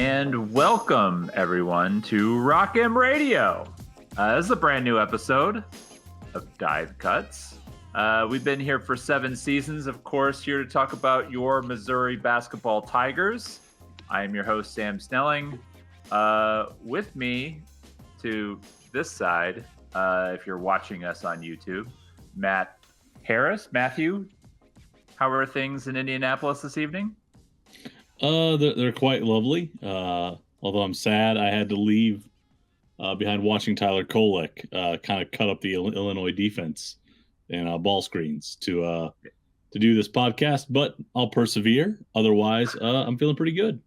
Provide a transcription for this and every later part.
and welcome everyone to Rock M Radio. This is a brand new episode of Dive Cuts. We've been here for 7 seasons, of course, here to talk about your Missouri basketball Tigers. I am your host, Sam Snelling. With me to this side, if you're watching us on YouTube, Matt Harris. Matthew, how are things in Indianapolis this evening? They're quite lovely. Although I'm sad I had to leave behind watching Tyler Kolek kind of cut up the Illinois defense and ball screens to do this podcast, but I'll persevere. Otherwise, I'm feeling pretty good.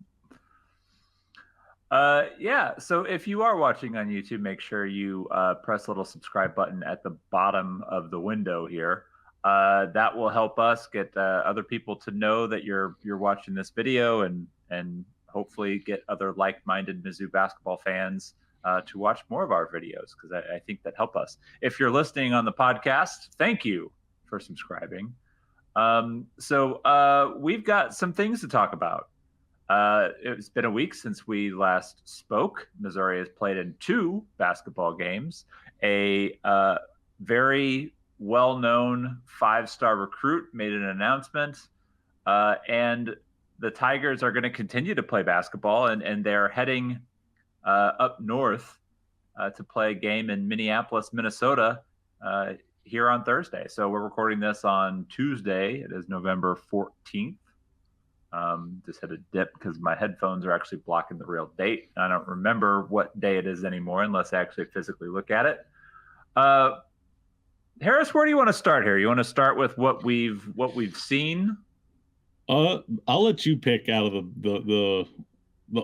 Yeah, so if you are watching on YouTube, make sure you press the little subscribe button at the bottom of the window here. That will help us get other people to know that you're watching this video and hopefully get other like-minded Mizzou basketball fans to watch more of our videos, because I think that help us. If you're listening on the podcast, thank you for subscribing. So we've got some things to talk about. It's been a week since we last spoke. Missouri has played in 2 basketball games. A very well-known 5-star recruit made an announcement, and the Tigers are going to continue to play basketball, and they're heading up north to play a game in Minneapolis, Minnesota here on Thursday. So we're recording this on Tuesday. It is November 14th. Just had a dip because my headphones are actually blocking the real date. I don't remember what day it is anymore unless I actually physically look at it. Harris, where do you want to start here? You want to start with what we've seen? I'll let you pick out of the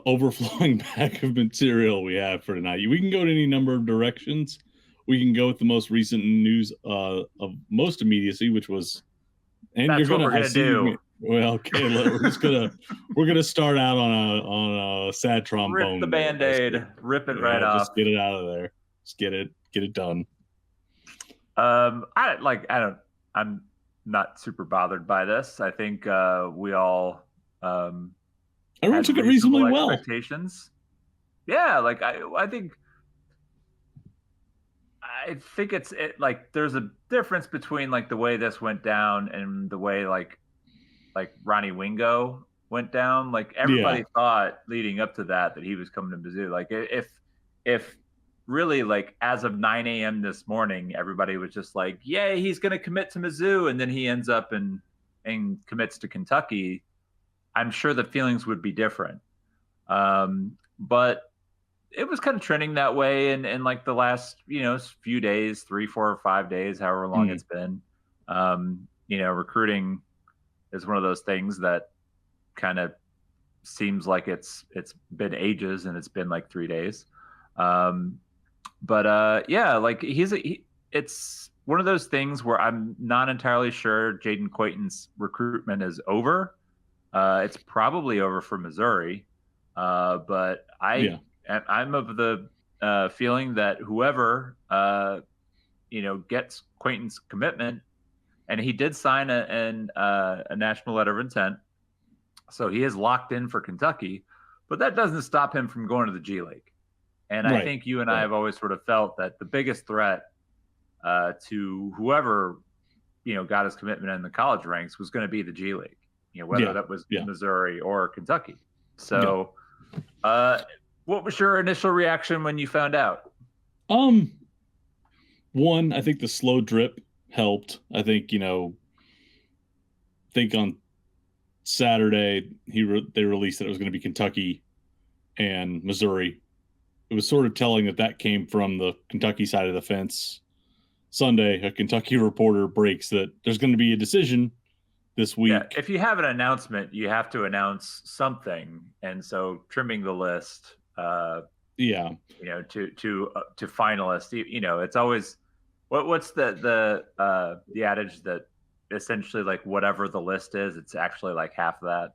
overflowing bag of material we have for tonight. We can go to any number of directions. We can go with the most recent news of most immediacy, which was, and that's what we're gonna do. Well, okay, we're gonna start out on a sad trombone. Rip the Band-Aid, rip it right off. Just get it out of there. Just get it done. I'm not super bothered by this. I think we all everyone took it reasonably well. Expectations. Yeah, like I think it's like there's a difference between like the way this went down and the way like Ronnie Wingo went down. Like everybody thought leading up to that he was coming to Mizzou. Like if really, like, as of 9 a.m. this morning, everybody was just like, yay, he's going to commit to Mizzou, and then he ends up and commits to Kentucky, I'm sure the feelings would be different. But it was kind of trending that way in like the last, few days, 3, 4, or 5 days, however long it's been. Recruiting is one of those things that kind of seems like it's been ages, and it's been like 3 days. Like it's one of those things where I'm not entirely sure Jayden Quayton's recruitment is over. It's probably over for Missouri, but I'm of the feeling that whoever gets Quayton's commitment, and he did sign a national letter of intent, so he is locked in for Kentucky, but that doesn't stop him from going to the G League. And I think you and I have always sort of felt that the biggest threat to whoever, got his commitment in the college ranks was going to be the G League, whether that was Missouri or Kentucky. So what was your initial reaction when you found out? One, I think the slow drip helped. I think, on Saturday they released that it was going to be Kentucky and Missouri. It was sort of telling that came from the Kentucky side of the fence. Sunday, a Kentucky reporter breaks that there's going to be a decision this week. Yeah, if you have an announcement, you have to announce something, and so trimming the list, to finalists, it's always what's the adage that essentially like whatever the list is, it's actually like half of that.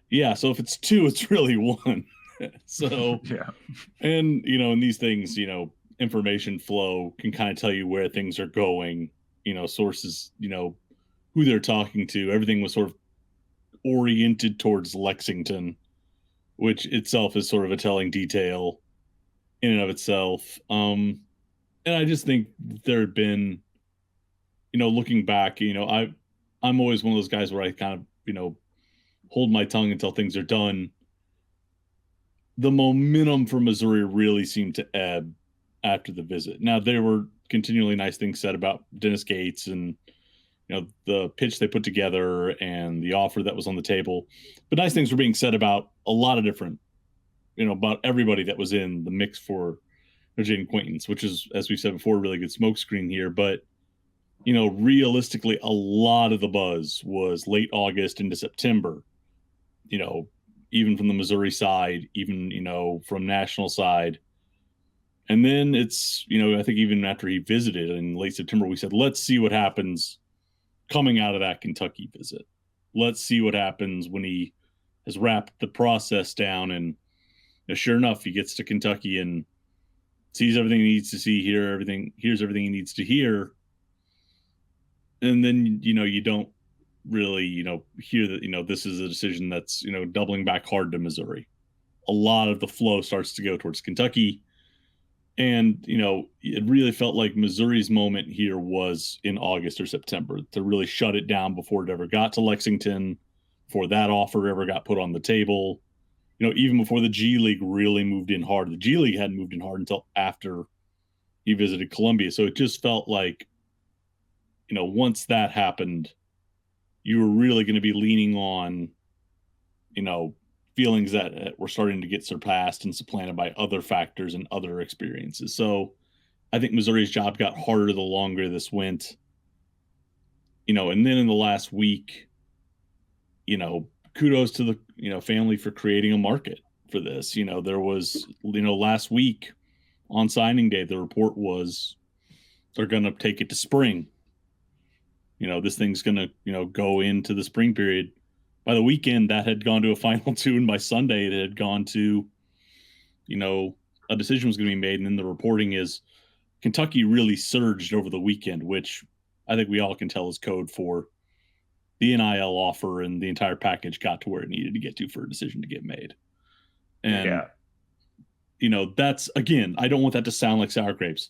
Yeah, so if it's 2, it's really 1. So and in these things, information flow can kind of tell you where things are going, sources, who they're talking to. Everything was sort of oriented towards Lexington. which itself is sort of a telling detail in and of itself. And I just think there had been, looking back, I'm always one of those guys where I kind of, hold my tongue until things are done. The momentum for Missouri really seemed to ebb after the visit. Now, there were continually nice things said about Dennis Gates and the pitch they put together and the offer that was on the table, but nice things were being said about a lot of different, about everybody that was in the mix for Jayden Quaintance, which is, as we said before, a really good smokescreen here. But realistically, a lot of the buzz was late August into September. Even from the Missouri side, even from national side. And then it's, I think even after he visited in late September, we said, let's see what happens coming out of that Kentucky visit. Let's see what happens when he has wrapped the process down. And sure enough, he gets to Kentucky and sees everything he needs to see, hears everything he needs to hear. And then, you don't really, hear that, this is a decision that's, doubling back hard to Missouri. A lot of the flow starts to go towards Kentucky. And, it really felt like Missouri's moment here was in August or September to really shut it down before it ever got to Lexington, before that offer ever got put on the table. Even before the G League really moved in hard. The G League hadn't moved in hard until after he visited Columbia. So it just felt like, once that happened, you were really going to be leaning on, feelings that were starting to get surpassed and supplanted by other factors and other experiences. So I think Missouri's job got harder the longer this went. And then in the last week, kudos to the, family for creating a market for this. There was, last week on signing day, the report was they're going to take it to spring. This thing's going to, go into the spring period. By the weekend, that had gone to a Final Two, and by Sunday, it had gone to, a decision was going to be made. And then the reporting is Kentucky really surged over the weekend, which I think we all can tell is code for the NIL offer, and the entire package got to where it needed to get to for a decision to get made. And, that's, again, I don't want that to sound like sour grapes.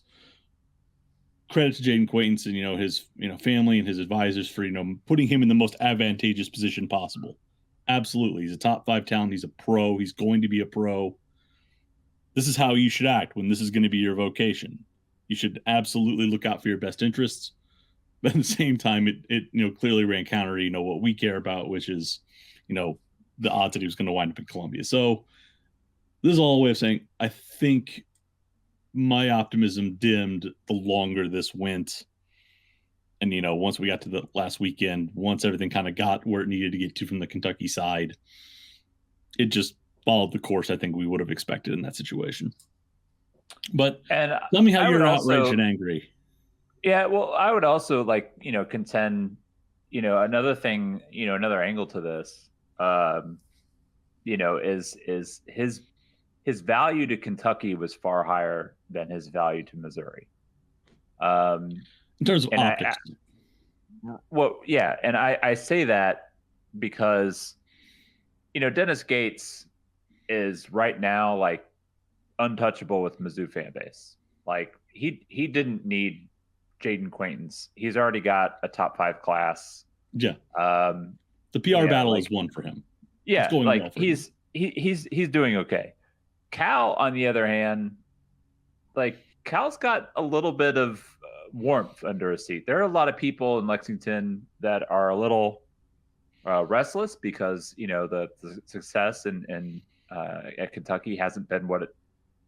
Credit to Jayden Quaintance and, his, family and his advisors for, putting him in the most advantageous position possible. Absolutely. He's a top 5 talent. He's a pro. He's going to be a pro. This is how you should act when this is going to be your vocation. You should absolutely look out for your best interests. But at the same time, it clearly ran counter to, what we care about, which is, the odds that he was going to wind up in Columbia. So this is all a way of saying, I think my optimism dimmed the longer this went. And, once we got to the last weekend, once everything kind of got where it needed to get to from the Kentucky side, it just followed the course I think we would have expected in that situation. But tell me how you're outraged and angry. Yeah, well, I would also contend, another thing, another angle to this, is his value to Kentucky was far higher than his value to Missouri. In terms of optics. And I say that because, Dennis Gates is right now untouchable with Mizzou fan base. He didn't need Jayden Quaintance. He's already got a top 5 class. Yeah. The PR battle is one for him. Yeah, he's doing okay. Cal, on the other hand, Cal's got a little bit of warmth under his seat. There are a lot of people in Lexington that are a little restless because the success in at Kentucky hasn't been what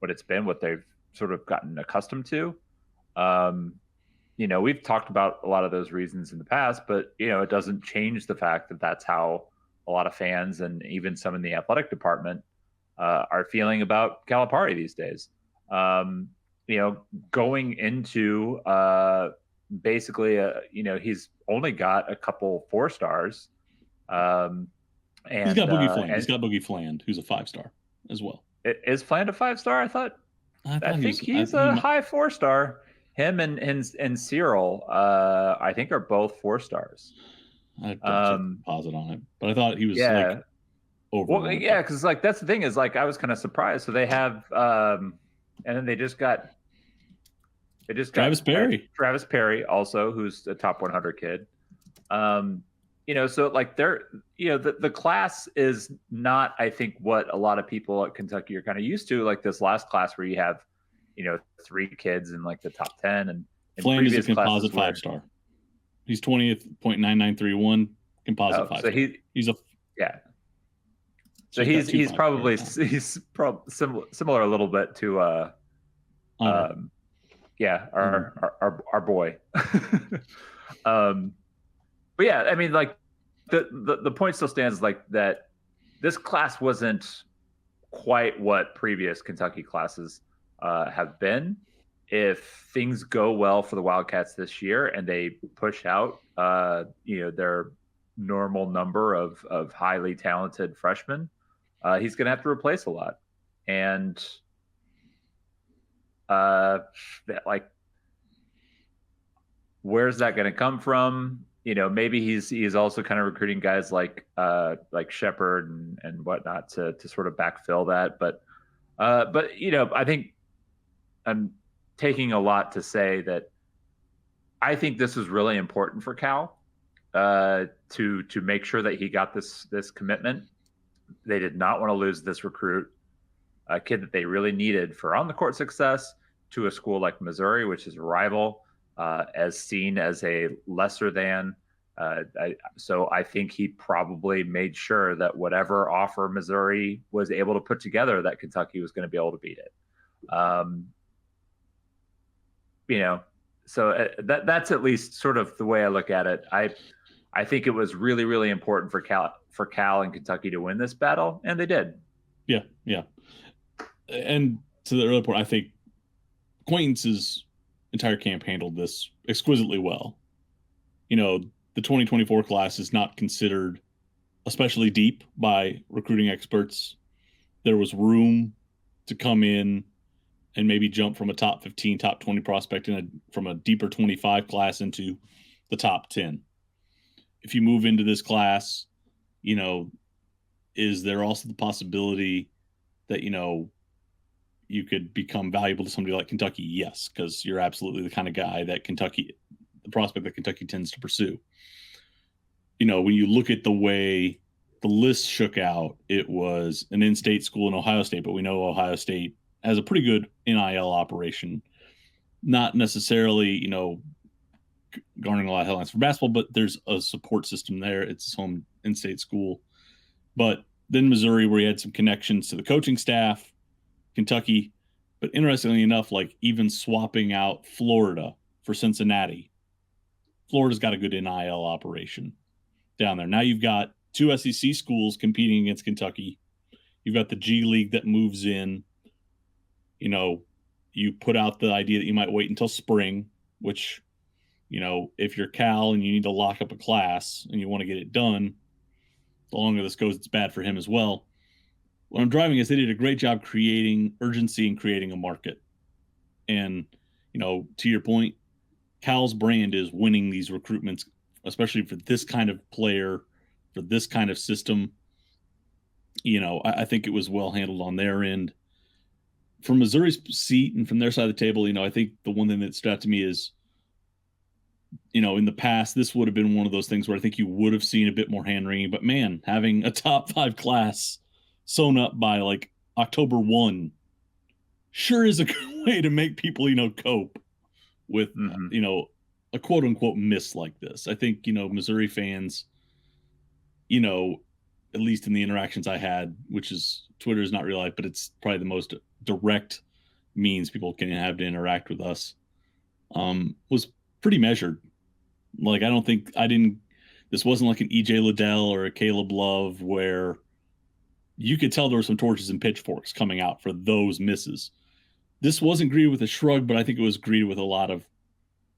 it's been, what they've sort of gotten accustomed to. We've talked about a lot of those reasons in the past, but it doesn't change the fact that that's how a lot of fans and even some in the athletic department are feeling about Calipari these days. Going into basically, he's only got a couple 4 stars. And he's got Boogie Fland. He's got Boogie Fland, who's a 5-star as well. Is Fland a 5-star? I think he's a high 4-star. Him and Cyril, I think, are both 4 stars. I don't posit on it, but I thought he was over Well, one of yeah, them. because like that's the thing is like I was kind of surprised. So they have, and then they just got Travis Perry. Travis Perry also, who's a top 100 kid. Um, so like they're, the class is not, I think, what a lot of people at Kentucky are kind of used to. Like this last class where you have, 3 kids in like the top 10, and in Fland is a previous classes composite where 5-star. He's 20th.9931 composite 5-star. He's a yeah. So She's got two he's probably similar a little bit to our boy. But yeah, I mean, like the point still stands, like that this class wasn't quite what previous Kentucky classes have been. If things go well for the Wildcats this year and they push out their normal number of highly talented freshmen, he's going to have to replace a lot. And like, where's that going to come from? Maybe he's also kind of recruiting guys like Shepard and whatnot to sort of backfill that. But I think I'm taking a lot to say that I think this was really important for Cal to make sure that he got this commitment. They did not want to lose this recruit, a kid that they really needed for on the court success, to a school like Missouri, which is a rival, as seen as a lesser than. So I think he probably made sure that whatever offer Missouri was able to put together, that Kentucky was going to be able to beat it. So that's at least sort of the way I look at it. I think it was really, really important for Cal and Kentucky to win this battle, and they did. Yeah. And to the earlier point, I think Quainton's entire camp handled this exquisitely well. The 2024 class is not considered especially deep by recruiting experts. There was room to come in and maybe jump from a top 15, top 20 prospect from a deeper 25 class into the top 10. If you move into this class, is there also the possibility that, you could become valuable to somebody like Kentucky? Yes, because you're absolutely the kind of guy that the prospect that Kentucky tends to pursue. When you look at the way the list shook out, it was an in-state school in Ohio State, but we know Ohio State has a pretty good NIL operation. Not necessarily, garnering a lot of headlines for basketball, but there's a support system there. It's his home in-state school. But then Missouri, where he had some connections to the coaching staff, Kentucky, but interestingly enough, like even swapping out Florida for Cincinnati, Florida's got a good NIL operation down there. Now you've got 2 SEC schools competing against Kentucky. You've got the G League that moves in. You put out the idea that you might wait until spring, which, if you're Cal and you need to lock up a class and you want to get it done, the longer this goes, it's bad for him as well. What I'm driving is they did a great job creating urgency and creating a market. And, to your point, Cal's brand is winning these recruitments, especially for this kind of player, for this kind of system. I think it was well handled on their end. From Missouri's seat and from their side of the table, I think the one thing that stood out to me is, in the past, this would have been one of those things where I think you would have seen a bit more hand wringing. But man, having a top 5 class sewn up by like October 1 sure is a good way to make people, cope with, a quote unquote miss like this. I think, Missouri fans, at least in the interactions I had, which is Twitter is not real life, but it's probably the most direct means people can have to interact with us, was pretty measured. Like, this wasn't like an EJ Liddell or a Caleb Love where you could tell there were some torches and pitchforks coming out for those misses. This wasn't greeted with a shrug, but I think it was greeted with a lot of,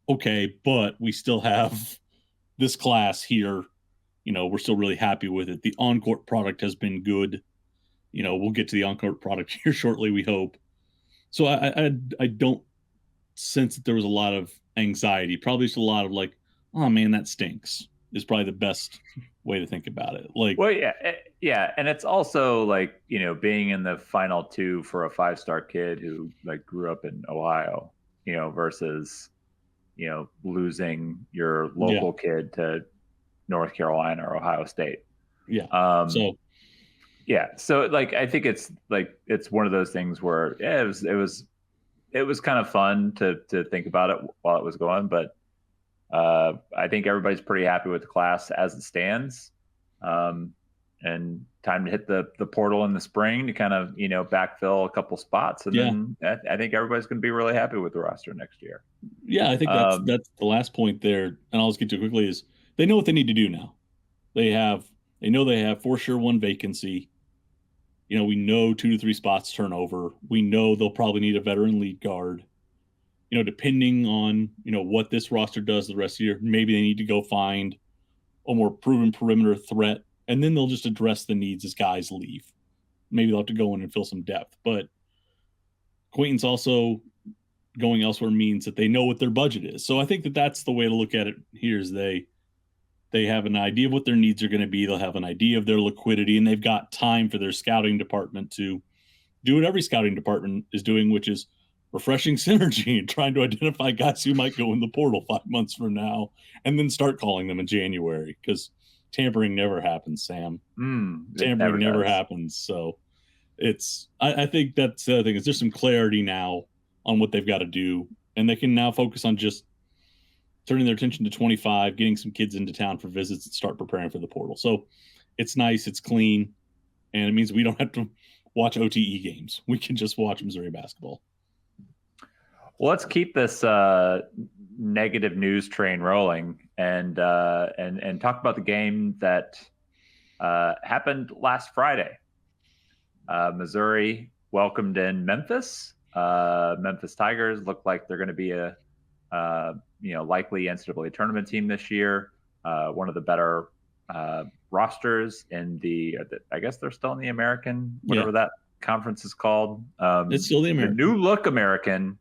okay, but we still have this class here. We're still really happy with it. The on-court product has been good. We'll get to the on-court product here shortly, we hope. So I don't sense that there was a lot of anxiety, probably just a lot of like, oh man, that stinks. is probably the best way to think about it. Like, well, yeah, and it's also like, being in the final two for a 5-star kid who like grew up in Ohio, versus losing your local kid to North Carolina or Ohio State. Yeah. So like I think it's one of those things where it was kind of fun to think about it while it was going, but I think everybody's pretty happy with the class as it stands. And time to hit the portal in the spring to kind of backfill a couple spots, and then I think everybody's going to be really happy with the roster next year. Yeah, I think that's the last point there, and I'll just get to it quickly. Is they know what they need to do now. They know they have for sure one vacancy. We know 2 to 3 spots turnover. We know they'll probably need a veteran lead guard. Depending on what this roster does the rest of the year, maybe they need to go find a more proven perimeter threat. And then they'll just address the needs as guys leave. Maybe they'll have to go in and fill some depth. But Quentin's also going elsewhere means that they know what their budget is. So I think that that's the way to look at it here is they have an idea of what their needs are going to be. They'll have an idea of their liquidity, and they've got time for their scouting department to do what every scouting department is doing, which is refreshing synergy and trying to identify guys who might go in the portal 5 months from now and then start calling them in January, because tampering never happens, Sam. Tampering never happens. So I think that's the other thing is there's some clarity now on what they've got to do, and they can now focus on just turning their attention to 25, getting some kids into town for visits, and start preparing for the portal. So it's nice, it's clean, and it means we don't have to watch OTE games. We can just watch Missouri basketball. Well, let's keep this negative news train rolling and talk about the game that happened last Friday. Missouri welcomed in Memphis. Memphis Tigers look like they're going to be a likely NCAA tournament team this year. One of the better rosters in I guess they're still in the American, whatever that conference is called. It's still the American. The new look American.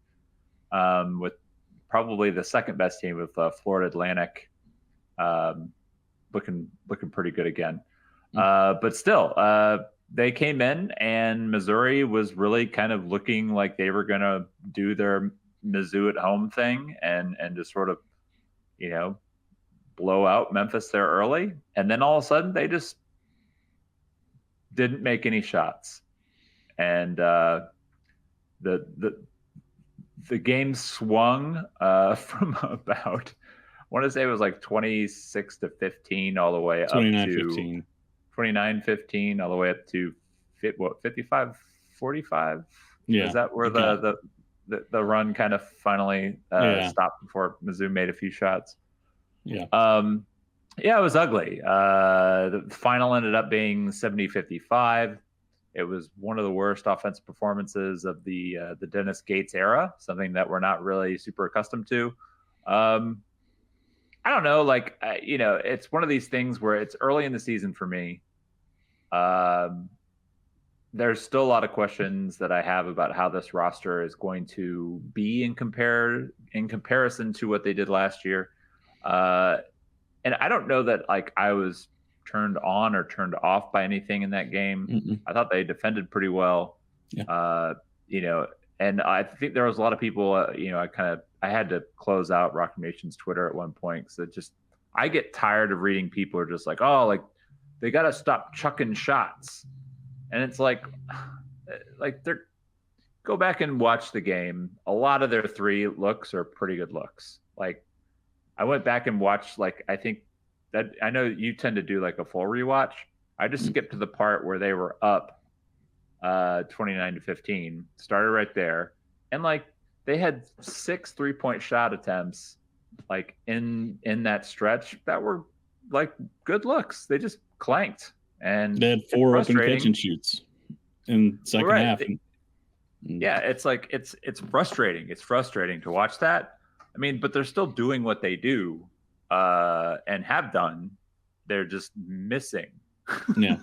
With probably the second best team with Florida Atlantic looking pretty good again. But still, they came in and Missouri was really kind of looking like they were going to do their Mizzou at home thing and just sort of, blow out Memphis there early. And then all of a sudden they just didn't make any shots. And the game swung from about, I want to say it was like 26-15 all the way up to 29-15 all the way up to 55-45. Yeah. Is that where the run kind of finally stopped before Mizzou made a few shots? Yeah. It was ugly. The final ended up being 70-55. It was one of the worst offensive performances of the Dennis Gates era, something that we're not really super accustomed to. I don't know, it's one of these things where it's early in the season for me. There's still a lot of questions that I have about how this roster is going to be in comparison to what they did last year. And I don't know that I was turned on or turned off by anything in that game. Mm-mm. I thought they defended pretty well. Yeah. And I think there was a lot of people, I had to close out Rock Nation's Twitter at one point. So I get tired of reading people are just like, they got to stop chucking shots. And it's go back and watch the game. A lot of their 3 looks are pretty good looks. I went back and watched, I think that I know you tend to do a full rewatch. I just skipped to the part where they were up 29-15, started right there. And they had 6 3-point shot attempts in that stretch that were good looks. They just clanked. And they had 4 open catch and shoots in second half. Yeah, it's frustrating. It's frustrating to watch that. I mean, but they're still doing what they do and have done. They're just missing. Yeah.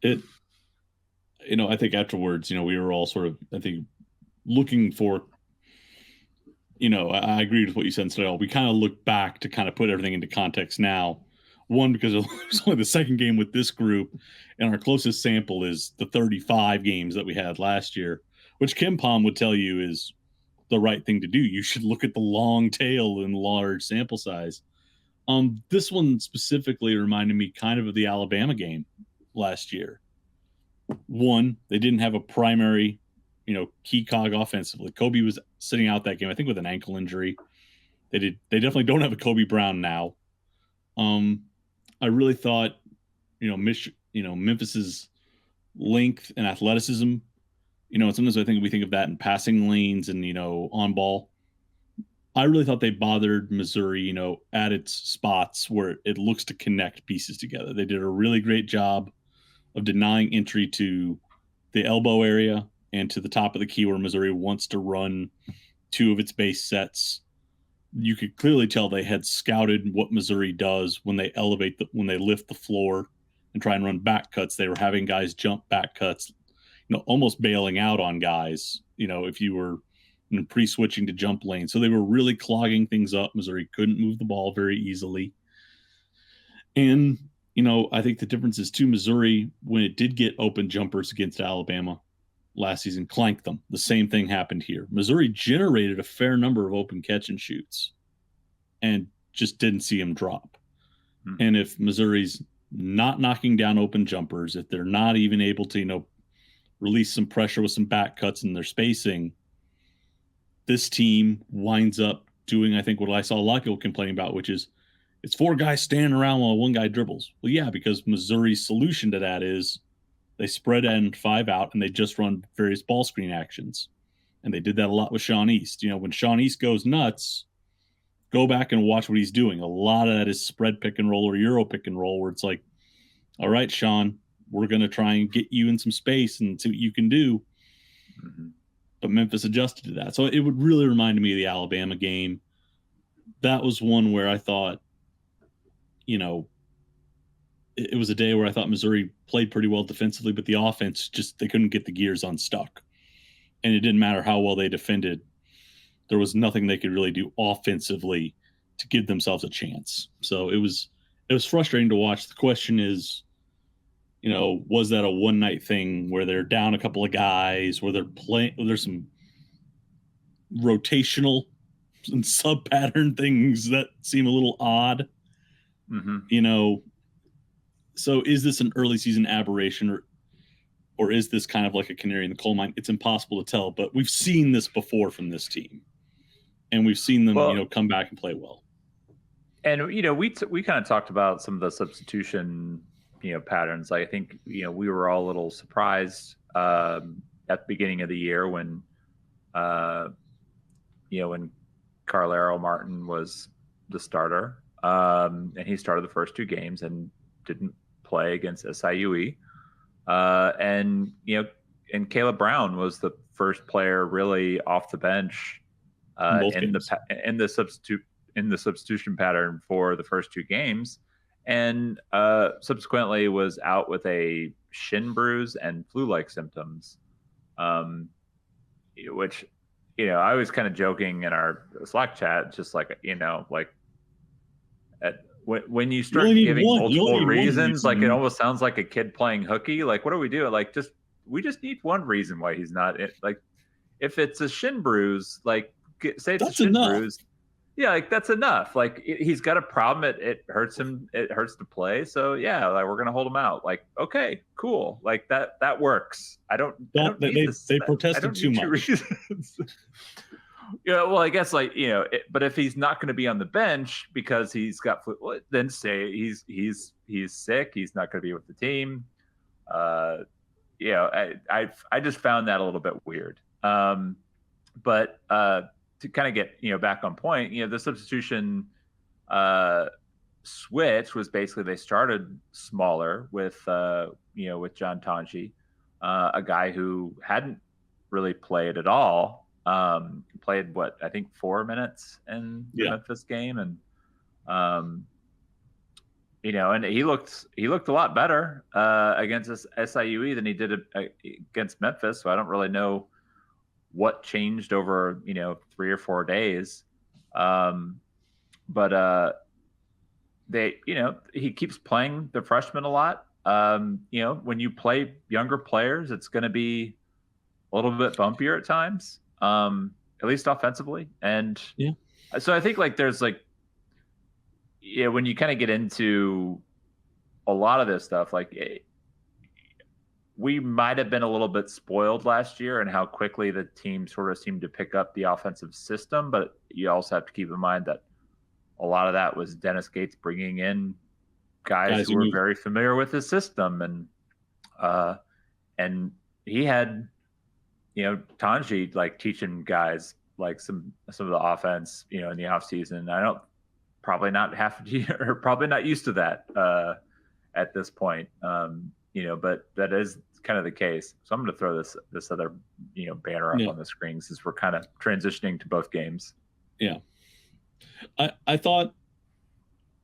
I think afterwards, we were all sort of, I think, looking for, I agree with what you said, Snell. We kind of look back to kind of put everything into context now. One, because it was only the second game with this group, and our closest sample is the 35 games that we had last year, which Kim Pom would tell you is the right thing to do. You should look at the long tail and large sample size. This one specifically reminded me kind of the Alabama game last year. One, they didn't have a primary, key cog offensively. Kobe was sitting out that game, I think, with an ankle injury. They definitely don't have a Kobe Brown now. I really thought, Memphis's length and athleticism, and sometimes I think we think of that in passing lanes and, on ball. I really thought they bothered Missouri, at its spots where it looks to connect pieces together. They did a really great job of denying entry to the elbow area and to the top of the key where Missouri wants to run two of its base sets. You could clearly tell they had scouted what Missouri does when they when they lift the floor and try and run back cuts. They were having guys jump back cuts, almost bailing out on guys, if you were pre-switching to jump lane. So they were really clogging things up. Missouri couldn't move the ball very easily. And, I think the difference is too, Missouri, when it did get open jumpers against Alabama last season, clanked them. The same thing happened here. Missouri generated a fair number of open catch and shoots and just didn't see them drop. Mm-hmm. And if Missouri's not knocking down open jumpers, if they're not even able to, release some pressure with some back cuts in their spacing, this team winds up doing, I think, what I saw a lot of people complaining about, which is it's four guys standing around while one guy dribbles. Well, yeah, because Missouri's solution to that is they spread end five out and they just run various ball screen actions. And they did that a lot with Sean East. When Sean East goes nuts, go back and watch what he's doing. A lot of that is spread pick and roll or Euro pick and roll, where it's like, all right, Sean, we're going to try and get you in some space and see what you can do. Mm-hmm. But Memphis adjusted to that. So it would really remind me of the Alabama game. That was one where I thought, it was a day where I thought Missouri played pretty well defensively, but the offense they couldn't get the gears unstuck. And it didn't matter how well they defended. There was nothing they could really do offensively to give themselves a chance. So it was frustrating to watch. The question is, was that a one night thing where they're down a couple of guys, where there's some rotational and sub pattern things that seem a little odd? Mm-hmm. So is this an early season aberration or is this kind of like a canary in the coal mine? It's impossible to tell, but we've seen this before from this team, and we've seen them, come back and play well. And, we kind of talked about some of the substitution, patterns. I think, we were all a little surprised at the beginning of the year when, when Carlero Martin was the starter. And he started the first two games and didn't play against SIUE. And Caleb Brown was the first player really off the bench in the substitution pattern for the first two games, and subsequently was out with a shin bruise and flu-like symptoms, which I was kind of joking in our Slack chat, just like when you start giving multiple reasons, like it almost sounds like a kid playing hooky. Like, what do we do? Like, we just need one reason why he's not in. Like, if it's a shin bruise, like say it's that's a shin enough. bruise. Yeah, like that's enough. Like he's got a problem. It hurts him. It hurts to play. So yeah, like we're gonna hold him out. Like, okay, cool. Like that works. They protested too much. Well, I guess but if he's not going to be on the bench because he's got flu, then say he's sick. He's not going to be with the team. I just found that a little bit weird. But to kind of get back on point, the substitution switch was basically they started smaller with John Tonji, a guy who hadn't really played at all. Played I think 4 minutes in the Memphis game, and and he looked a lot better against SIUE than he did against Memphis. So I don't really know what changed over 3 or 4 days, but he keeps playing the freshmen a lot. When you play younger players, it's going to be a little bit bumpier at times, at least offensively. And Yeah. so I think like there's like, when you kind of get into a lot of this stuff, like we might have been a little bit spoiled last year and how quickly the team sort of seemed to pick up the offensive system. But you also have to keep in mind that a lot of that was Dennis Gates bringing in guys who were very familiar with his system, and he had Tanji like teaching guys like some of the offense in the off season. I don't probably not probably not used to that at this point, but that is kind of the case. So I'm going to throw this other banner up on the screen since we're kind of transitioning to both games. Yeah. I thought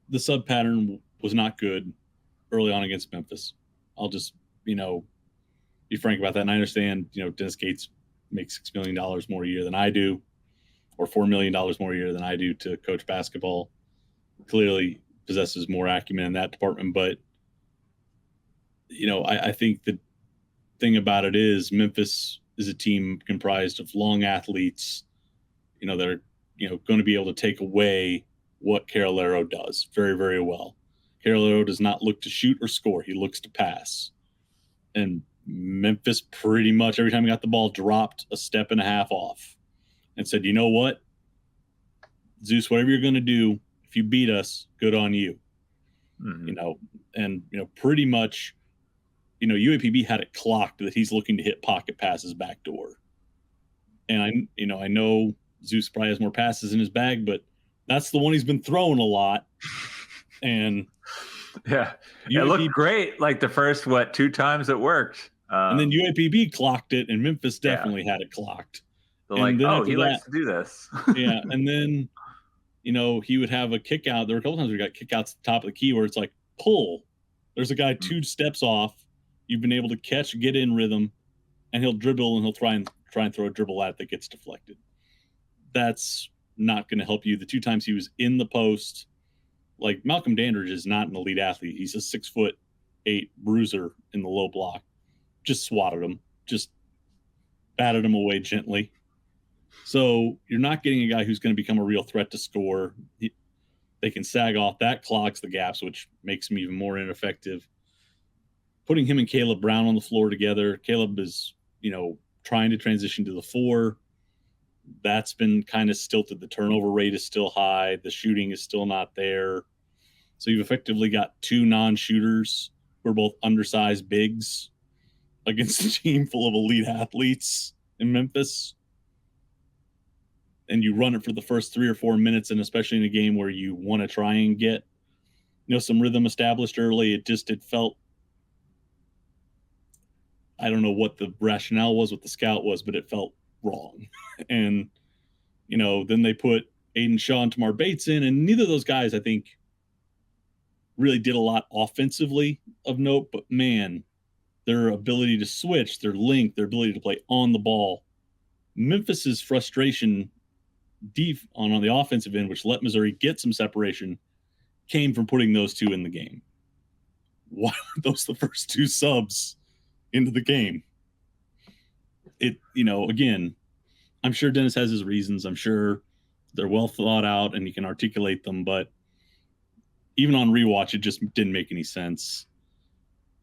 the sub pattern was not good early on against Memphis. I'll just, be frank about that. And I understand, Dennis Gates makes $6 million more a year than I do, or $4 million more a year than I do to coach basketball. Clearly possesses more acumen in that department. But, I think the thing about it is Memphis is a team comprised of long athletes, that are, going to be able to take away what Carolero does very, very well. Carolero does not look to shoot or score. He looks to pass. And Memphis pretty much every time he got the ball dropped a step and a half off and said, you know what, Zeus, whatever you're going to do, if you beat us, good on you. And pretty much, UAPB had it clocked that he's looking to hit pocket passes backdoor. And I know Zeus probably has more passes in his bag, but that's the one he's been throwing a lot. And yeah, it looked great. Like the first, 2 times it worked. And then UAPB clocked it, and Memphis definitely had it clocked. So like, he likes to do this. Yeah, and then, he would have a kick out. There were a couple times we got kick outs at the top of the key where it's like, pull. There's a guy 2 steps off. You've been able to catch, get in rhythm, and he'll dribble, and he'll try and throw a dribble at that gets deflected. That's not going to help you. The 2 times he was in the post, like Malcolm Dandridge is not an elite athlete. He's a 6'8" bruiser in the low block. Just swatted him, just batted him away gently. So you're not getting a guy who's going to become a real threat to score. They can sag off. That clogs the gaps, which makes him even more ineffective. Putting him and Caleb Brown on the floor together. Caleb is, trying to transition to the 4. That's been kind of stilted. The turnover rate is still high. The shooting is still not there. So you've effectively got 2 non-shooters who are both undersized bigs against a team full of elite athletes in Memphis. And you run it for the first 3 or 4 minutes, and especially in a game where you want to try and get, some rhythm established early, it felt, I don't know what the rationale was, what the scout was, but it felt wrong. And, then they put Aiden Shaw and Tamar Bates in, and neither of those guys, I think, really did a lot offensively of note, but man, their ability to switch, their length, their ability to play on the ball. Memphis's frustration deep on the offensive end, which let Missouri get some separation, came from putting those 2 in the game. Why were those the first 2 subs into the game? Again, I'm sure Dennis has his reasons. I'm sure they're well thought out and he can articulate them, but even on rewatch, it just didn't make any sense.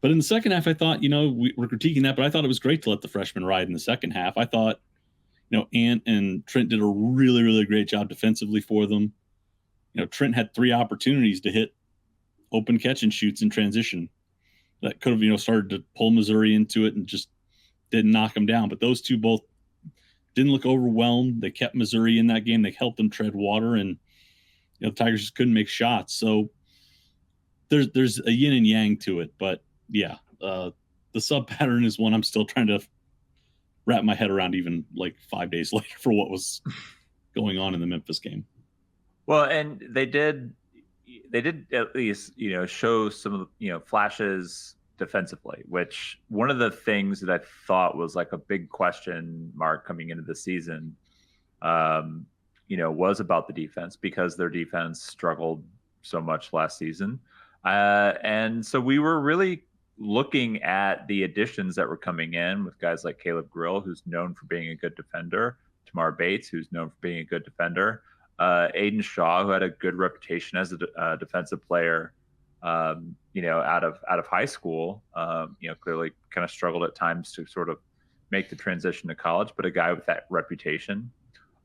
But in the second half, I thought, we were critiquing that, but I thought it was great to let the freshmen ride in the second half. I thought, Ant and Trent did a really, really great job defensively for them. Trent had 3 opportunities to hit open catch and shoots in transition that could have, started to pull Missouri into it and just didn't knock them down. But those 2 both didn't look overwhelmed. They kept Missouri in that game. They helped them tread water, and the Tigers just couldn't make shots. So there's a yin and yang to it. But yeah, the sub pattern is one I'm still trying to wrap my head around, even like 5 days later, for what was going on in the Memphis game. Well, and they did at least, show some of the, flashes defensively, which one of the things that I thought was like a big question mark coming into the season, was about the defense, because their defense struggled so much last season. And so we were really looking at the additions that were coming in with guys like Caleb Grill, who's known for being a good defender, Tamar Bates, who's known for being a good defender, Aiden Shaw, who had a good reputation as a defensive player, out of high school. Clearly kind of struggled at times to sort of make the transition to college, but a guy with that reputation.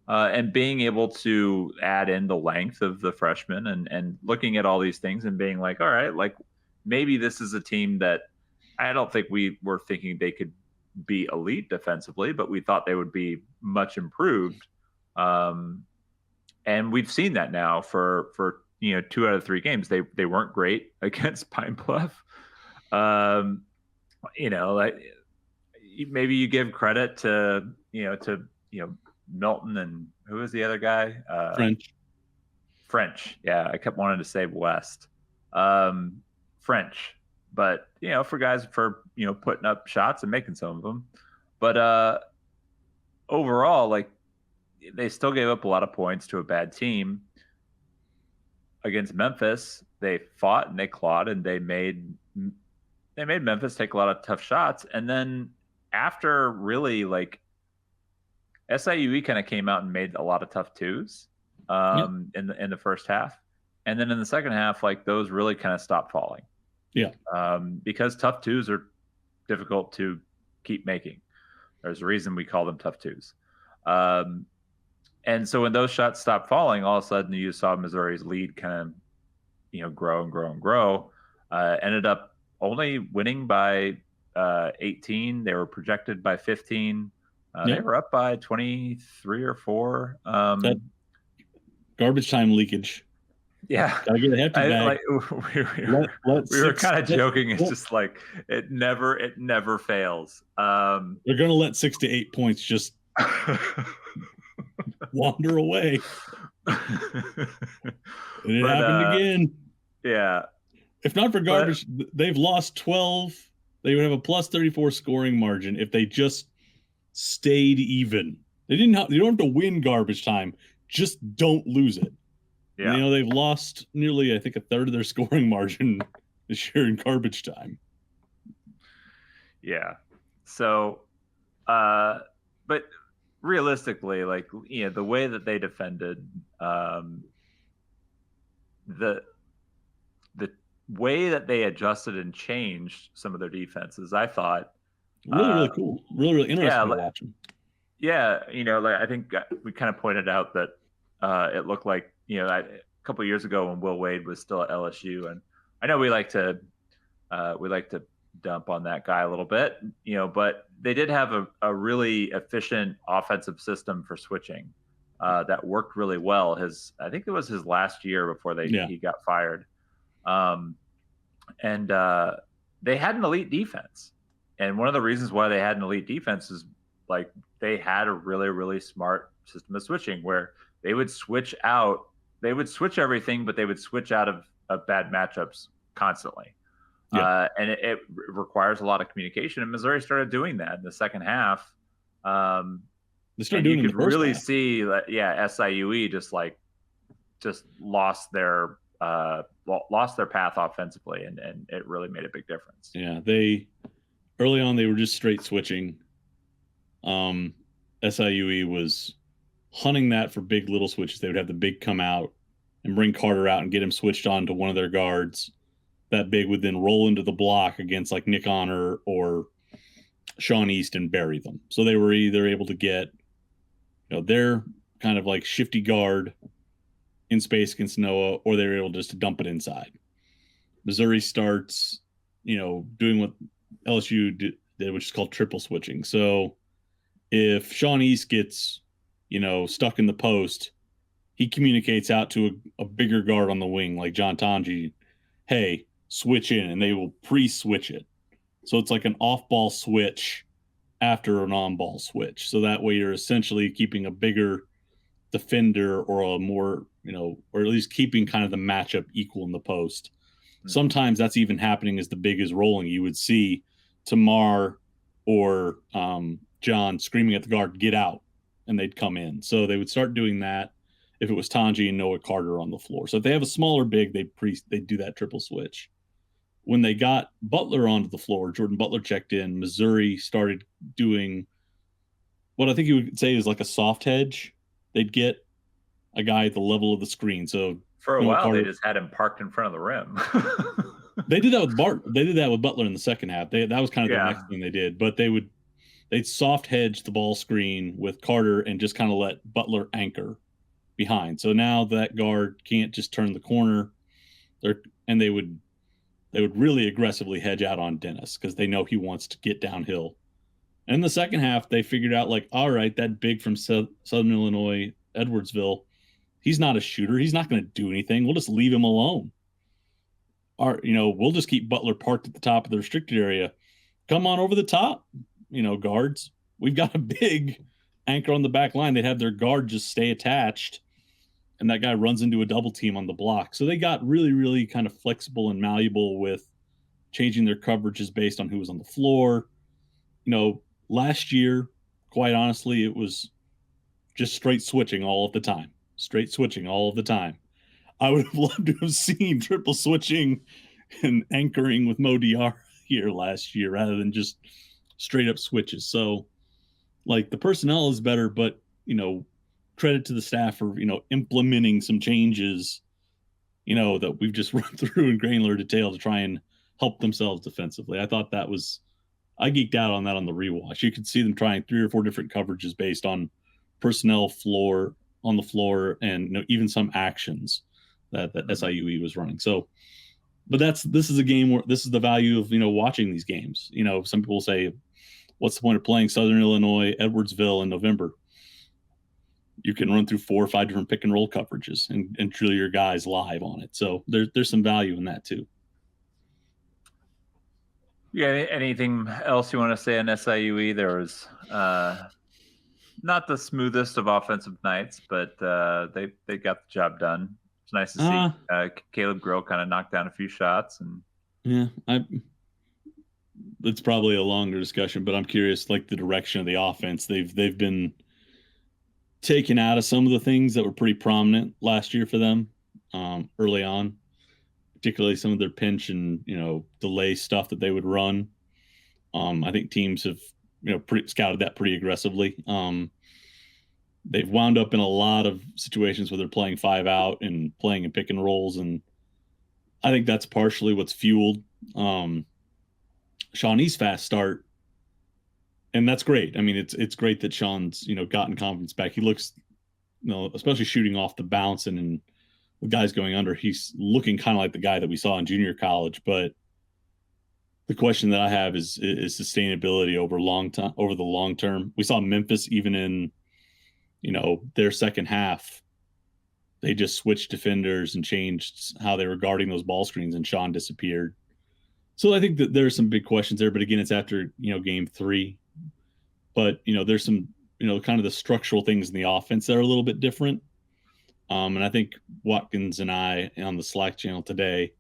And being able to add in the length of the freshmen and looking at all these things and being like, all right, like maybe this is a team that I don't think we were thinking they could be elite defensively, but we thought they would be much improved. And we've seen that now for 2 out of 3 games. They weren't great against Pine Bluff. Like maybe you give credit to Milton, and who was the other guy? French. Yeah, I kept wanting to say West. French. But, for guys for, putting up shots and making some of them. But overall, like, they still gave up a lot of points to a bad team. Against Memphis, they fought and they clawed and they made Memphis take a lot of tough shots. And then after really, like, SIUE kind of came out and made a lot of tough twos in the first half. And then in the second half, like, those really kind of stopped falling. Yeah. Because tough twos are difficult to keep making. There's a reason we call them tough twos. And so when those shots stopped falling, all of a sudden you saw Missouri's lead kind of, grow and grow and grow. Ended up only winning by 18. They were projected by 15. They were up by 23 or 4. That garbage time leakage. Yeah, gotta get a hefty bag. We were kind of joking. It's just like it never fails. They're gonna let 6 to 8 points just wander away. And it happened again. Yeah. If not for garbage, they've lost 12. They would have a plus 34 scoring margin if they just stayed even. You don't have to win garbage time. Just don't lose it. Yeah. And, they've lost nearly, I think, a third of their scoring margin this year in garbage time. Yeah. So, but realistically, like, the way that they defended, the way that they adjusted and changed some of their defenses, I thought really cool, really interesting to watch them. Yeah, I think we kind of pointed out that it looked like a couple of years ago when Will Wade was still at LSU, and I know we like to dump on that guy a little bit, but they did have a really efficient offensive system for switching that worked really well. I think it was his last year before he got fired. And they had an elite defense. And one of the reasons why they had an elite defense is, like, they had a really, really smart system of switching where they would switch everything, but they would switch out of bad matchups constantly. Yeah. And it requires a lot of communication. And Missouri started doing that in the second half. They started doing it in the first really half. See that, SIUE just lost their path offensively, and it really made a big difference. Yeah, early on they were just straight switching. SIUE was hunting that for big little switches. They would have the big come out and bring Carter out and get him switched on to one of their guards. That big would then roll into the block against, like, Nick Honor or Sean East and bury them. So they were either able to get their kind of like shifty guard in space against Noah, or they were able just to dump it inside. Missouri starts, doing what LSU did, which is called triple switching. So if Sean East gets, stuck in the post, he communicates out to a bigger guard on the wing, like John Tanji, hey, switch in, and they will pre-switch it. So it's like an off-ball switch after an on-ball switch. So that way you're essentially keeping a bigger defender or a more, or at least keeping kind of the matchup equal in the post. Mm-hmm. Sometimes that's even happening as the big is rolling. You would see Tamar or John screaming at the guard, get out, and they'd come in. So they would start doing that. if it was Tanji and Noah Carter on the floor. So if they have a smaller big, they do that triple switch. When they got Butler onto the floor, Jordan Butler checked in. Missouri started doing what I think you would say is like a soft hedge. They'd get a guy at the level of the screen. So For a Noah while, Carter, they just had him parked in front of the rim. they did that with Bart. They did that with Butler in the second half. That was kind of the next thing they did. But they'd soft hedge the ball screen with Carter and just kind of let Butler anchor behind. So now that guard can't just turn the corner. And they would really aggressively hedge out on Dennis because they know he wants to get downhill. And in the second half, they figured out, like, all right, that big from Southern Illinois, Edwardsville, he's not a shooter. He's not going to do anything. We'll just leave him alone. We'll just keep Butler parked at the top of the restricted area. Come on over the top, guards. We've got a big anchor on the back line. They'd have their guard just stay attached, and that guy runs into a double team on the block. So they got really, really kind of flexible and malleable with changing their coverages based on who was on the floor. Last year, quite honestly, it was just straight switching all of the time. I would have loved to have seen triple switching and anchoring with Mo Diarra here last year rather than just straight up switches. So, like, the personnel is better, but, credit to the staff for, implementing some changes, that we've just run through in granular detail to try and help themselves defensively. I thought I geeked out on that on the rewatch. You could see them trying 3 or 4 different coverages based on personnel on the floor and even some actions that SIUE was running. So, but this is a game where this is the value of, watching these games. Some people say, what's the point of playing Southern Illinois, Edwardsville in November? You can run through 4 or 5 different pick and roll coverages and drill your guys live on it. So there's some value in that too. Yeah. Anything else you want to say on SIUE? There was not the smoothest of offensive nights, but they got the job done. It's nice to see Caleb Grill kind of knock down a few shots. And it's probably a longer discussion, but I'm curious, like, the direction of the offense. They've been taken out of some of the things that were pretty prominent last year for them early on, particularly some of their pinch and delay stuff that they would run. I think teams have scouted that pretty aggressively. They've wound up in a lot of situations where they're playing 5 out and playing in pick and rolls, and I think that's partially what's fueled Shawnee's fast start, and that's great. I mean, it's great that Sean's gotten confidence back. He looks, especially shooting off the bounce and with guys going under, he's looking kind of like the guy that we saw in junior college. But the question that I have is sustainability over the long term. We saw Memphis, even in their second half, they just switched defenders and changed how they were guarding those ball screens, and Sean disappeared. So I think that there's some big questions there, but again, it's after game 3. But there's some kind of the structural things in the offense that are a little bit different. And I think Watkins and I on the Slack channel today,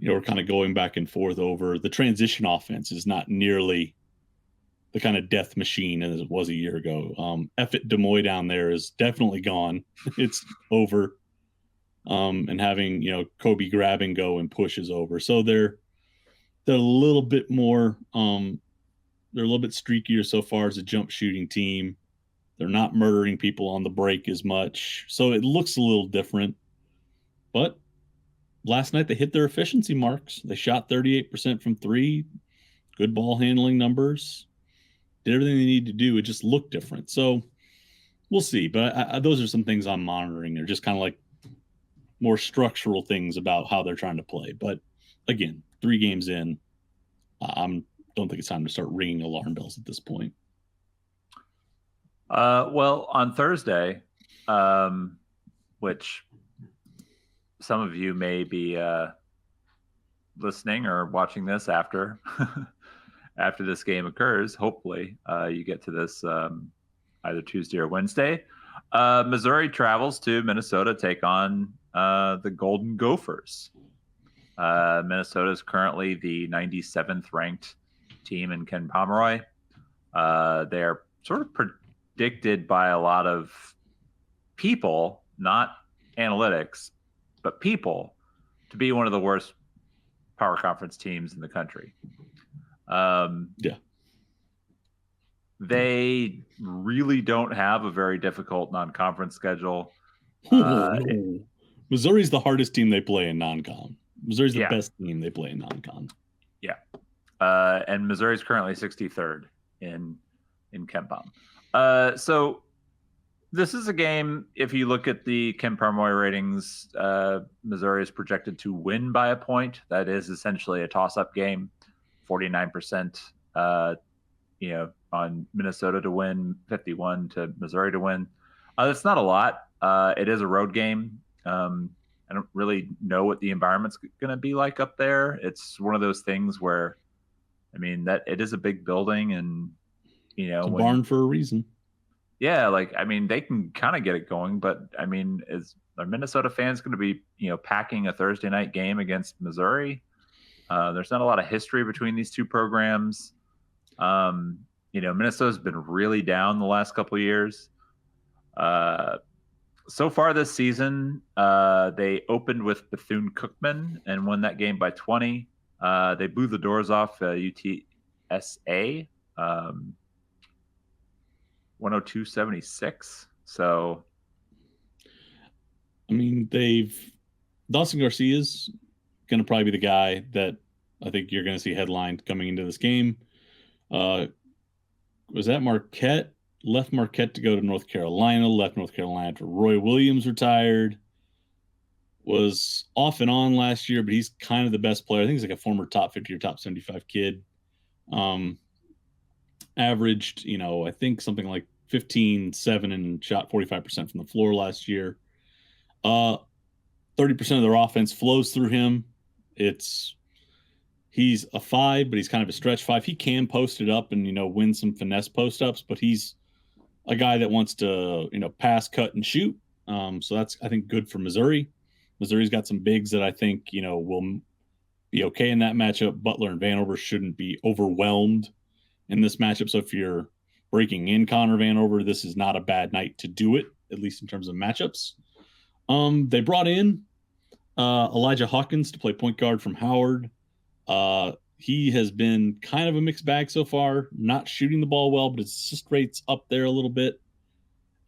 we're kind of going back and forth over the transition offense is not nearly the kind of death machine as it was a year ago. Effet Demoy down there is definitely gone. It's over. And having, Kobe grab and go and push is over. So they're a little bit more, they're a little bit streakier so far as a jump shooting team. They're not murdering people on the break as much. So it looks a little different. But last night they hit their efficiency marks. They shot 38% from 3, good ball handling numbers, did everything they needed to do. It just looked different. So we'll see. But those are some things I'm monitoring. They're just kind of like more structural things about how they're trying to play. But again, 3 games in, I don't think it's time to start ringing alarm bells at this point. Well, on Thursday, which some of you may be listening or watching this after after this game occurs. Hopefully, you get to this either Tuesday or Wednesday. Missouri travels to Minnesota to take on the Golden Gophers. Minnesota is currently the 97th ranked team in Ken Pomeroy. They're sort of predicted by a lot of people not analytics, but people, to be one of the worst power conference teams in the country. Yeah. They really don't have a very difficult non-conference schedule. No. Missouri's the hardest team they play in non-con. Missouri's the best team they play in non-con. Yeah. And Missouri's currently 63rd in KenPom. So this is a game, if you look at the Ken Pomeroy ratings, Missouri is projected to win by a point. That is essentially a toss-up game. 49%, on Minnesota to win, 51 to Missouri to win. That's not a lot. It is a road game. I don't really know what the environment's going to be like up there. It's one of those things where, I mean, that it is a big building, and it's a barn for a reason. Yeah, they can kind of get it going, but I mean, are Minnesota fans going to be packing a Thursday night game against Missouri? There's not a lot of history between these two programs. Minnesota's been really down the last couple of years. So far this season, they opened with Bethune-Cookman and won that game by 20. They blew the doors off UTSA, 102-76. So, I mean, Dawson Garcia's going to probably be the guy that I think you're going to see headlined coming into this game. Was that Marquette? Left Marquette to go to North Carolina, left North Carolina after Roy Williams retired. Was off and on last year, but he's kind of the best player. I think he's like a former top 50 or top 75 kid. Averaged, I think something like 15, 7, and shot 45% from the floor last year. 30% of their offense flows through him. He's a 5, but he's kind of a stretch 5. He can post it up and, win some finesse post-ups, but he's a guy that wants to, pass, cut, and shoot. So that's, I think, good for Missouri. Missouri's got some bigs that I think, will be okay in that matchup. Butler and Vanover shouldn't be overwhelmed in this matchup. So if you're breaking in Connor Vanover, this is not a bad night to do it, at least in terms of matchups. They brought in Elijah Hawkins to play point guard from Howard. He has been kind of a mixed bag so far, not shooting the ball well, but his assist rate's up there a little bit.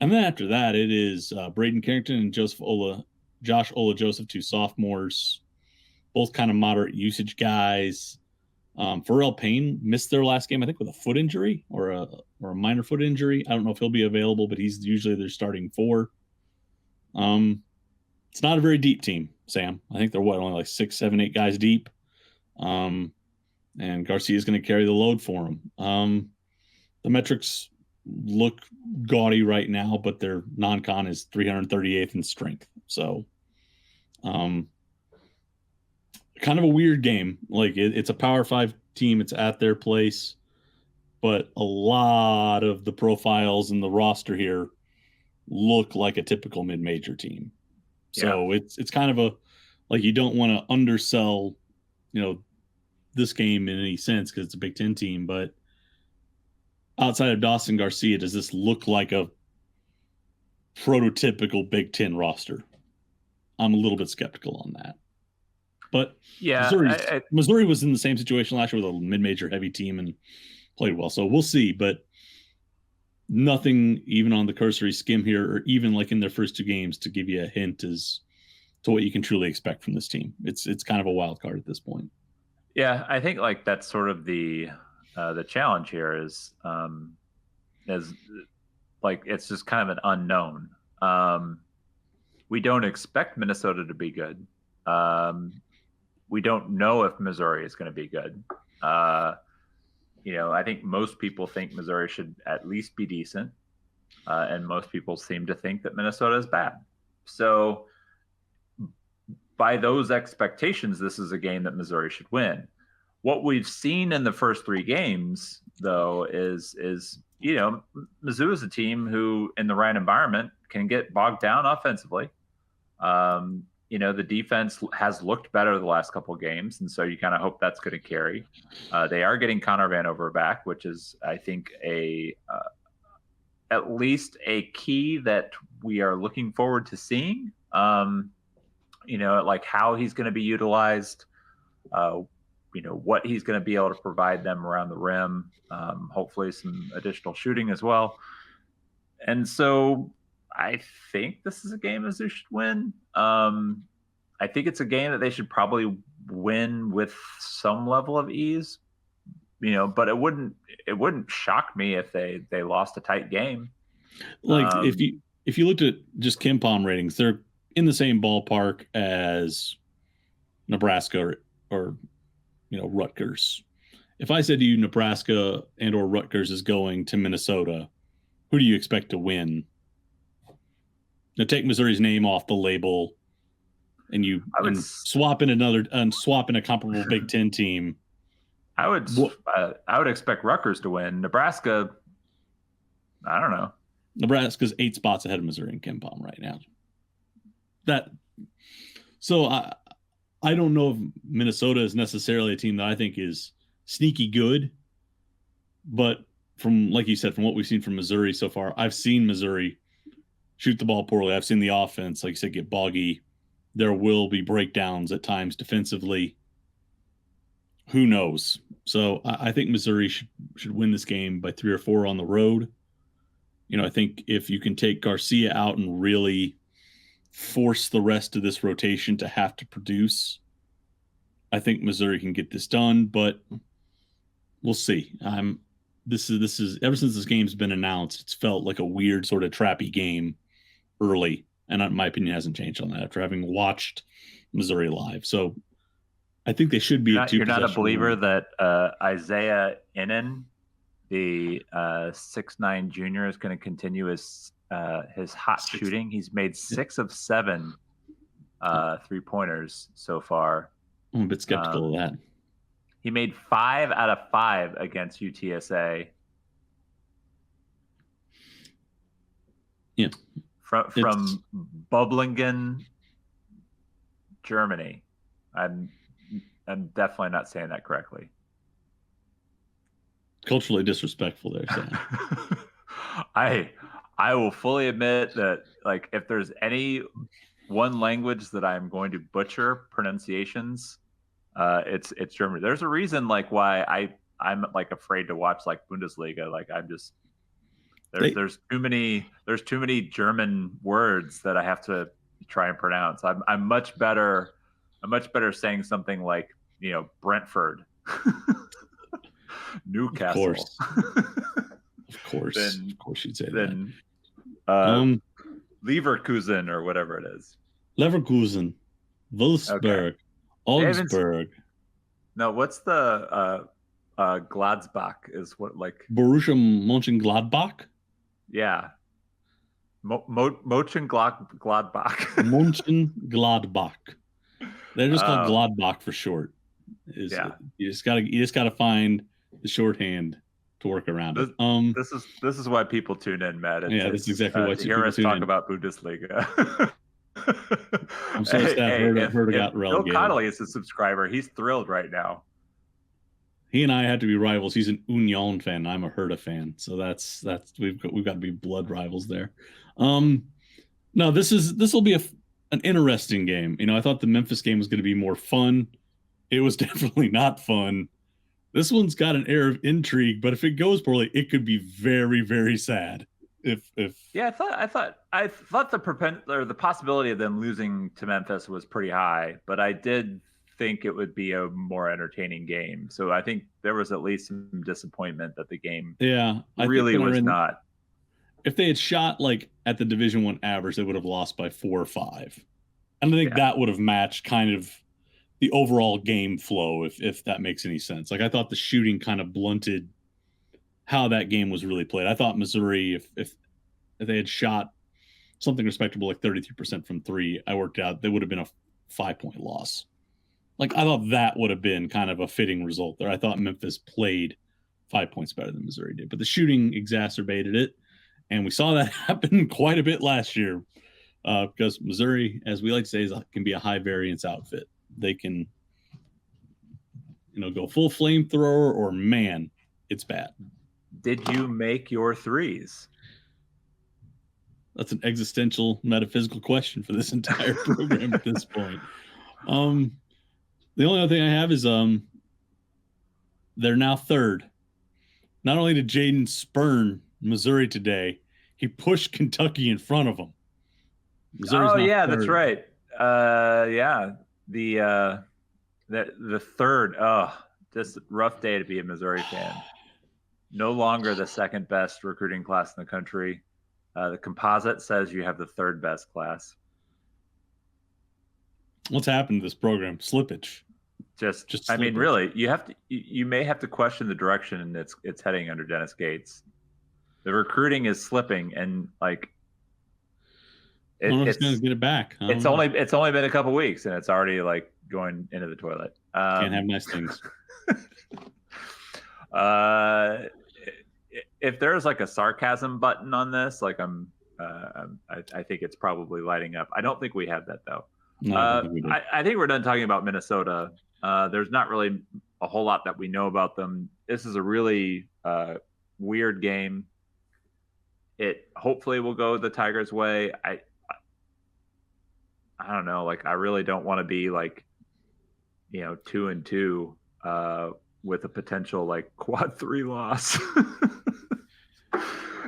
And then after that, it is Braden Carrington and Josh Ola Joseph, 2 sophomores, both kind of moderate usage guys. Pharrell Payne missed their last game, I think, with a foot injury or a minor foot injury. I don't know if he'll be available, but he's usually their starting 4. It's not a very deep team, Sam. I think they're only like 6, 7, 8 guys deep. And Garcia is going to carry the load for them. The metrics look gaudy right now, but their non-con is 338th in strength. So, kind of a weird game. Like it's a Power 5 team. It's at their place, but a lot of the profiles in the roster here look like a typical mid-major team. So it's kind of you don't want to undersell, this game in any sense because it's a Big Ten team, but outside of Dawson Garcia, does this look like a prototypical Big Ten roster? I'm a little bit skeptical on that. But Missouri was in the same situation last year with a mid-major heavy team and played well. So we'll see, but nothing even on the cursory skim here or even like in their first 2 games to give you a hint as to what you can truly expect from this team. It's kind of a wild card at this point. Yeah, I think that's sort of the challenge here is it's just kind of an unknown. We don't expect Minnesota to be good. We don't know if Missouri is going to be good. I think most people think Missouri should at least be decent, and most people seem to think that Minnesota is bad. So by those expectations, this is a game that Missouri should win. What we've seen in the first 3 games, though, is Mizzou is a team who, in the right environment, can get bogged down offensively. The defense has looked better the last couple of games, and so you kind of hope that's going to carry. They are getting Connor Vanover back, which is, I think, a at least a key that we are looking forward to seeing. Like how he's going to be utilized, what he's going to be able to provide them around the rim, hopefully some additional shooting as well. And so I think this is a game Mizzou should win. I think it's a game that they should probably win with some level of ease, but it wouldn't shock me if they lost a tight game. Like if you looked at just KenPom ratings, they're in the same ballpark as Nebraska or Rutgers. If I said to you Nebraska and or Rutgers is going to Minnesota, who do you expect to win? Now take Missouri's name off the label, and swap in a comparable Big Ten team. I would expect Rutgers to win. Nebraska, I don't know. Nebraska's 8 spots ahead of Missouri in KenPom right now. I don't know if Minnesota is necessarily a team that I think is sneaky good, but like you said, from what we've seen from Missouri so far, I've seen Missouri shoot the ball poorly. I've seen the offense, like you said, get boggy. There will be breakdowns at times defensively. Who knows? So I think Missouri should win this game by 3 or 4 on the road. I think if you can take Garcia out and really force the rest of this rotation to have to produce, I think Missouri can get this done, but we'll see. This is ever since this game's been announced, it's felt like a weird sort of trappy game early, and my opinion hasn't changed on that after having watched Missouri live. So I think they should be. You're not a believer that Isaiah Innen, the 6'9" junior, is going to continue his hot shooting. He's made 6 of 7 3-pointers so far. I'm a bit skeptical of that. He made 5 out of 5 against UTSA. Yeah, from Böblingen, Germany. I'm definitely not saying that correctly. Culturally disrespectful there, Sam. I will fully admit that, like, if there's any one language that I'm going to butcher pronunciations, it's German. There's a reason, like, why I'm like afraid to watch like Bundesliga. Like, I'm just there's too many German words that I have to try and pronounce. I'm much better saying something like, Brentford, Newcastle. Of course, you'd say that. Leverkusen or whatever it is. Leverkusen, Wolfsburg, Augsburg. No, what's the Gladbach is what, like Borussia Mönchengladbach? Yeah. Mönchengladbach. Mönchengladbach. They're just called Gladbach for short. You just gotta find the shorthand to work around it. This is why people tune in, Matt. That's exactly why to hear us talk about Bundesliga. I'm so sad Hertha got relegated. Bill Connolly is a subscriber. He's thrilled right now. He and I had to be rivals. He's an Union fan. I'm a Hertha fan. So that's we've got to be blood rivals there. No, this will be an interesting game. I thought the Memphis game was going to be more fun. It was definitely not fun. This one's got an air of intrigue, but if it goes poorly, it could be very, very sad. I thought the possibility of them losing to Memphis was pretty high, but I did think it would be a more entertaining game. So I think there was at least some disappointment that the game really was not. If they had shot like at the Division I average, they would have lost by 4 or 5. And I think that would have matched kind of the overall game flow, if that makes any sense. Like, I thought the shooting kind of blunted how that game was really played. I thought Missouri, if they had shot something respectable like 33% from 3, I worked out they would have been a 5-point loss. Like, I thought that would have been kind of a fitting result there. I thought Memphis played 5 points better than Missouri did, but the shooting exacerbated it. And we saw that happen quite a bit last year because Missouri, as we like to say, can be a high variance outfit. They can, go full flamethrower or man, it's bad. Did you make your threes? That's an existential metaphysical question for this entire program at this point. The only other thing I have is they're now third. Not only did Jayden spurn Missouri today, he pushed Kentucky in front of him. Missouri's that's right. The third. Just rough day to be a Missouri fan. No longer the second best recruiting class in the country. The composite says you have the third best class. What's happened to this program? Slippage. Just I mean, really, you may have to question the direction it's heading under Dennis Gates. The recruiting is slipping, and like I don't know if it's going to get it back. It's only been a couple weeks, and it's already like going into the toilet. Can't have nice things. If there's like a sarcasm button on this, like I think it's probably lighting up. I don't think we have that though. No, I think we're done talking about Minnesota. There's not really a whole lot that we know about them. This is a really weird game. It hopefully will go the Tigers' way. I don't know. Like, I really don't want to be like, 2-2 with a potential like quad 3 loss.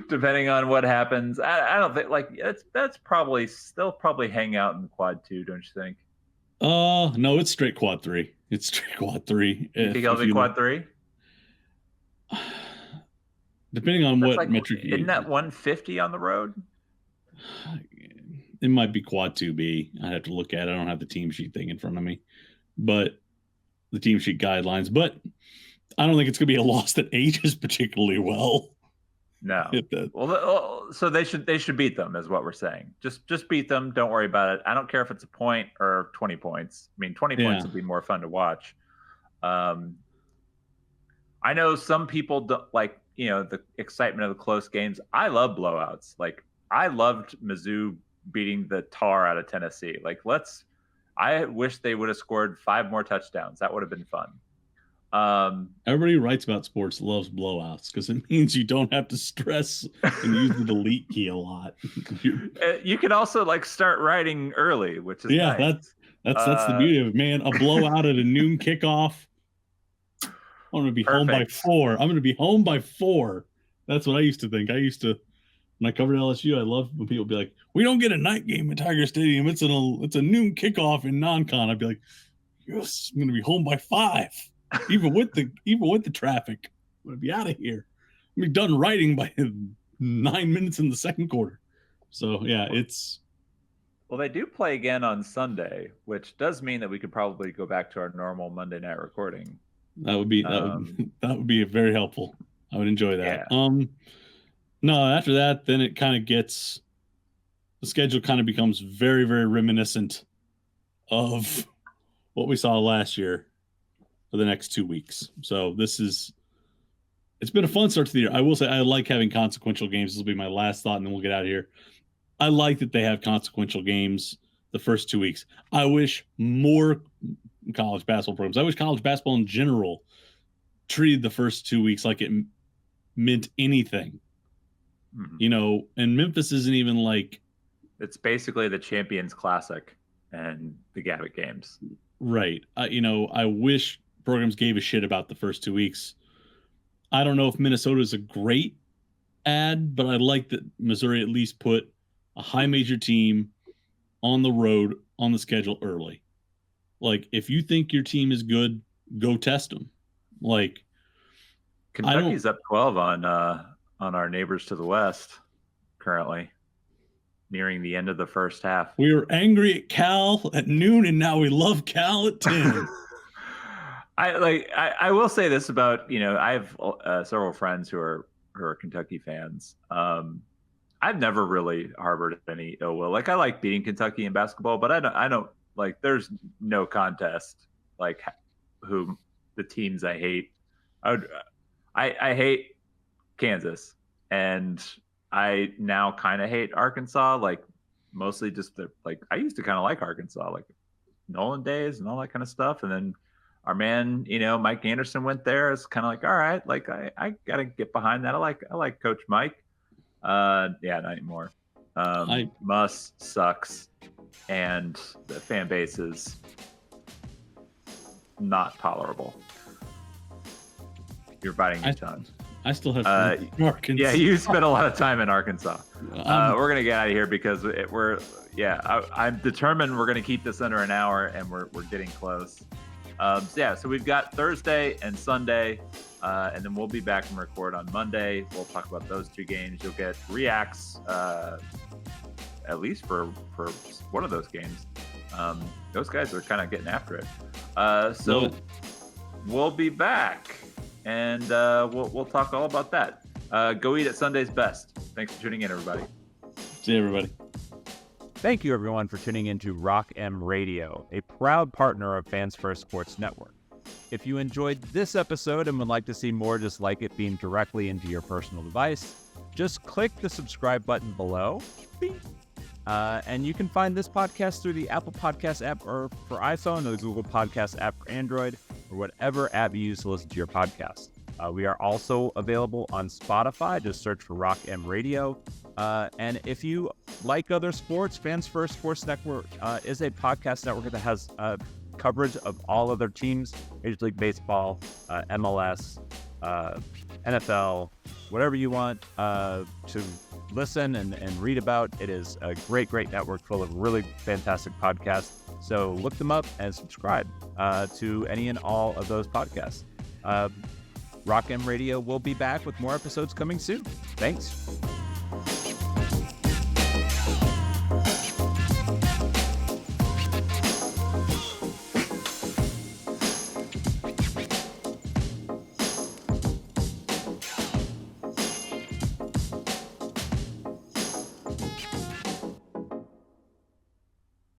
Depending on what happens, I don't think like that's probably still hang out in quad 2, don't you think? No, it's straight quad 3. It's straight quad 3. You think it'll be quad 3? Depending on what metric. Isn't that 150 on the road? It might be quad 2B. I'd have to look at it. I don't have the team sheet thing in front of me, but the team sheet guidelines. But I don't think it's going to be a loss that ages particularly well. No. Well, so they should beat them, is what we're saying. Just beat them. Don't worry about it. I don't care if it's a point or 20 points. I mean, 20 points would be more fun to watch. I know some people don't like, the excitement of the close games. I love blowouts. Like, I loved Mizzou beating the tar out of Tennessee. Like, I wish they would have scored 5 more touchdowns. That would have been fun. Everybody who writes about sports loves blowouts because it means you don't have to stress and use the delete key a lot. You can also like start writing early, which is nice. That's the beauty of it, man. A blowout at a noon kickoff. I'm gonna be home by 4. I'm gonna be home by 4. That's what I used to think. When I covered LSU, I loved when people would be like, "We don't get a night game at Tiger Stadium. It's a noon kickoff in non-con." I'd be like, "Yes, I'm gonna be home by 5." Even with the traffic, I'm gonna be out of here. I'm gonna be done writing by 9 minutes in the second quarter. So yeah, well, they do play again on Sunday, which does mean that we could probably go back to our normal Monday night recording. That would be very helpful. I would enjoy that. Yeah. No, after that, then it kind of the schedule kind of becomes very, very reminiscent of what we saw last year for the next 2 weeks. So it's been a fun start to the year. I will say I like having consequential games. This will be my last thought, and then we'll get out of here. I like that they have consequential games the first 2 weeks. I wish more college basketball programs, I wish college basketball in general treated the first 2 weeks like it meant anything. Mm-hmm. And Memphis isn't even like... It's basically the Champions Classic and the Gavitt games. Right. I wish programs gave a shit about the first 2 weeks. I don't know if Minnesota is a great ad, but I like that Missouri at least put a high major team on the road on the schedule early. Like, if you think your team is good, go test them. Like, Kentucky's up 12 on our neighbors to the west currently, nearing the end of the first half. We were angry at Cal at noon, and now we love Cal at 10. I will say this about, I have several friends who are Kentucky fans. I've never really harbored any ill will. Like, I like beating Kentucky in basketball, but I don't like, there's no contest like who the teams I hate. I hate Kansas, and I now kind of hate Arkansas. Like, mostly just I used to kind of like Arkansas, like Nolan days and all that kind of stuff. And then our man, Mike Anderson went there. It's kind of like, all right, like I gotta get behind that. I like Coach Mike. Not anymore. Muss sucks, and the fan base is not tolerable. You're biting your tongue. I still have Arkansas. Yeah, you spent a lot of time in Arkansas. We're gonna get out of here because I'm determined we're gonna keep this under an hour, and we're getting close. So we've got Thursday and Sunday, and then we'll be back and record on Monday. We'll talk about those two games. You'll get reacts, at least for one of those games. Those guys are kind of getting after it. So we'll be back, and we'll talk all about that. Go eat at Sunday's Best. Thanks for tuning in, everybody. See you, everybody. Thank you, everyone, for tuning in to Rock M Radio, a proud partner of Fans First Sports Network. If you enjoyed this episode and would like to see more just like it beamed directly into your personal device, just click the subscribe button below. And you can find this podcast through the Apple Podcast app or for iPhone, or the Google Podcast app for Android, or whatever app you use to listen to your podcast. We are also available on Spotify. Just search for Rock M Radio. And if you like other sports, Fans First Sports Network is a podcast network that has coverage of all other teams, Major League Baseball, MLS, NFL, whatever you want to listen and read about. It is a great network full of really fantastic podcasts. So look them up and subscribe to any and all of those podcasts. Rock M Radio will be back with more episodes coming soon. Thanks.